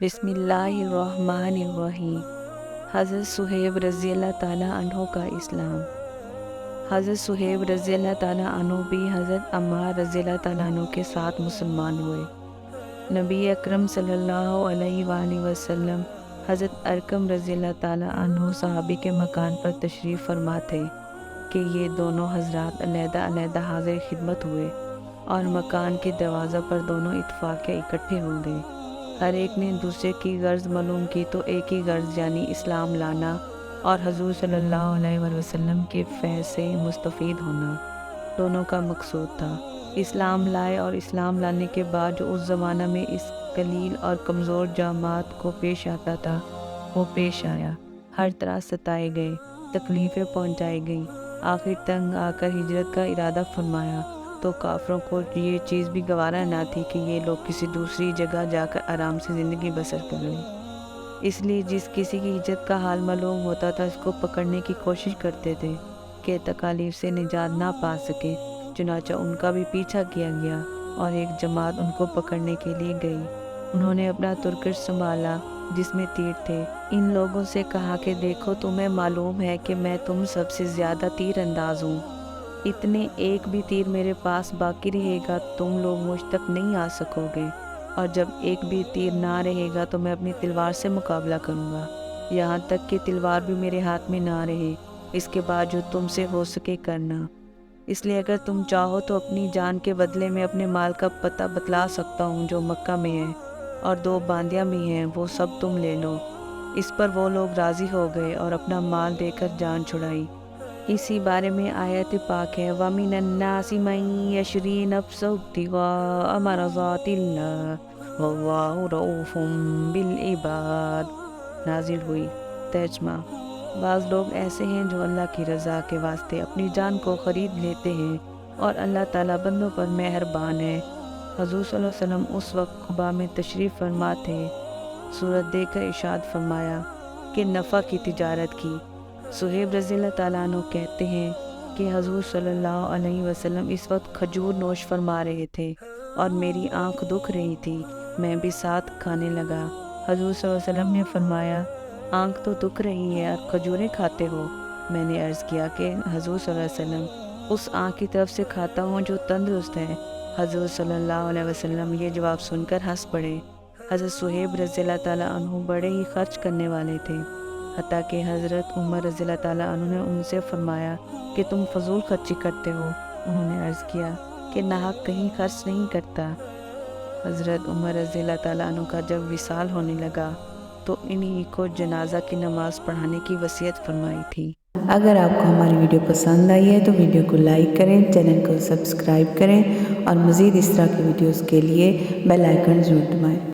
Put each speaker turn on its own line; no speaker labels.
بسم اللہ الرحمن الرحیم۔ حضرت صہیب رضی اللہ تعالیٰ عنہ کا اسلام۔ حضرت صہیب رضی اللہ تعالیٰ عنہ بھی حضرت عمار رضی اللہ تعالیٰ عنہ کے ساتھ مسلمان ہوئے۔ نبی اکرم صلی اللہ علیہ وآلہ وسلم حضرت ارقم رضی اللہ تعالیٰ عنہ صحابی کے مکان پر تشریف فرما تھے کہ یہ دونوں حضرات علیحدہ علیحدہ حاضر خدمت ہوئے اور مکان کے دروازہ پر دونوں اتفاقیہ اکٹھے ہو گئے۔ ہر ایک نے دوسرے کی غرض معلوم کی تو ایک ہی غرض یعنی اسلام لانا اور حضور صلی اللہ علیہ وآلہ وسلم کے فیض سے مستفید ہونا دونوں کا مقصود تھا۔ اسلام لائے اور اسلام لانے کے بعد جو اس زمانہ میں اس قلیل اور کمزور جماعت کو پیش آتا تھا وہ پیش آیا۔ ہر طرح ستائے گئے، تکلیفیں پہنچائی گئیں۔ آخر تنگ آ کر ہجرت کا ارادہ فرمایا تو کافروں کو یہ چیز بھی گوارا نہ تھی کہ یہ لوگ کسی دوسری جگہ جا کر آرام سے زندگی بسر کر لیں۔ اس لیے جس کسی کی ہجرت کا حال معلوم ہوتا تھا اس کو پکڑنے کی کوشش کرتے تھے کہ تکالیف سے نجات نہ پا سکے۔ چنانچہ ان کا بھی پیچھا کیا گیا اور ایک جماعت ان کو پکڑنے کے لیے گئی۔ انہوں نے اپنا ترکش سنبھالا جس میں تیر تھے۔ ان لوگوں سے کہا کہ دیکھو تمہیں معلوم ہے کہ میں تم سب سے زیادہ تیر انداز ہوں، اتنے ایک بھی تیر میرے پاس باقی رہے گا تم لوگ مجھ تک نہیں آ سکو گے، اور جب ایک بھی تیر نہ رہے گا تو میں اپنی تلوار سے مقابلہ کروں گا، یہاں تک کہ تلوار بھی میرے ہاتھ میں نہ رہے۔ اس کے بعد جو تم سے ہو سکے کرنا۔ اس لیے اگر تم چاہو تو اپنی جان کے بدلے میں اپنے مال کا پتہ بتلا سکتا ہوں جو مکہ میں ہے، اور 2 باندیاں بھی ہیں وہ سب تم لے لو۔ اس پر وہ لوگ راضی ہو گئے اور اپنا مال دے کر جان چھڑائی۔ اسی بارے میں آیت پاک ہے وَمِنَ النَّاسِ مَن يَشْرِي نَفْسَهُ ابْتِغَاءَ مَرْضَاتِ اللَّهِ وَاللَّهُ رَءُوفٌ بِالْعِبَادِ نازل ہوئی۔ ترجمہ: بعض لوگ ایسے ہیں جو اللہ کی رضا کے واسطے اپنی جان کو خرید لیتے ہیں اور اللہ تعالیٰ بندوں پر مہربان ہے۔ حضور صلی اللہ علیہ وسلم اس وقت قباء میں تشریف فرما تھے۔ صورت دیکھ کر ارشاد فرمایا کہ نفع کی تجارت کی۔ صہیب رضی اللہ تعالیٰ عنہ کہتے ہیں کہ حضور صلی اللہ علیہ وسلم اس وقت کھجور نوش فرما رہے تھے اور میری آنکھ دکھ رہی تھی، میں بھی ساتھ کھانے لگا۔ حضور صلی اللہ علیہ وسلم نے فرمایا آنکھ تو دکھ رہی ہے اور کھجوریں کھاتے ہو؟ میں نے عرض کیا کہ حضور صلی اللہ علیہ وسلم اس آنکھ کی طرف سے کھاتا ہوں جو تندرست ہے۔ حضور صلی اللہ علیہ وسلم یہ جواب سن کر ہنس پڑے۔ حضرت صہیب رضی اللہ تعالیٰ عنہ بڑے ہی خرچ کرنے والے تھے، حتیٰ کہ حضرت عمر رضی اللہ تعالیٰ عنہ نے ان سے فرمایا کہ تم فضول خرچی کرتے ہو۔ انہوں نے عرض کیا کہ ناحق کہیں خرچ نہیں کرتا۔ حضرت عمر رضی اللہ تعالیٰ عنہ کا جب وصال ہونے لگا تو انہی کو جنازہ کی نماز پڑھانے کی وصیت فرمائی تھی۔ اگر آپ کو ہماری ویڈیو پسند آئی ہے تو ویڈیو کو لائک کریں، چینل کو سبسکرائب کریں اور مزید اس طرح کی ویڈیوز کے لیے بیل آئیکن ضرور دبائیں۔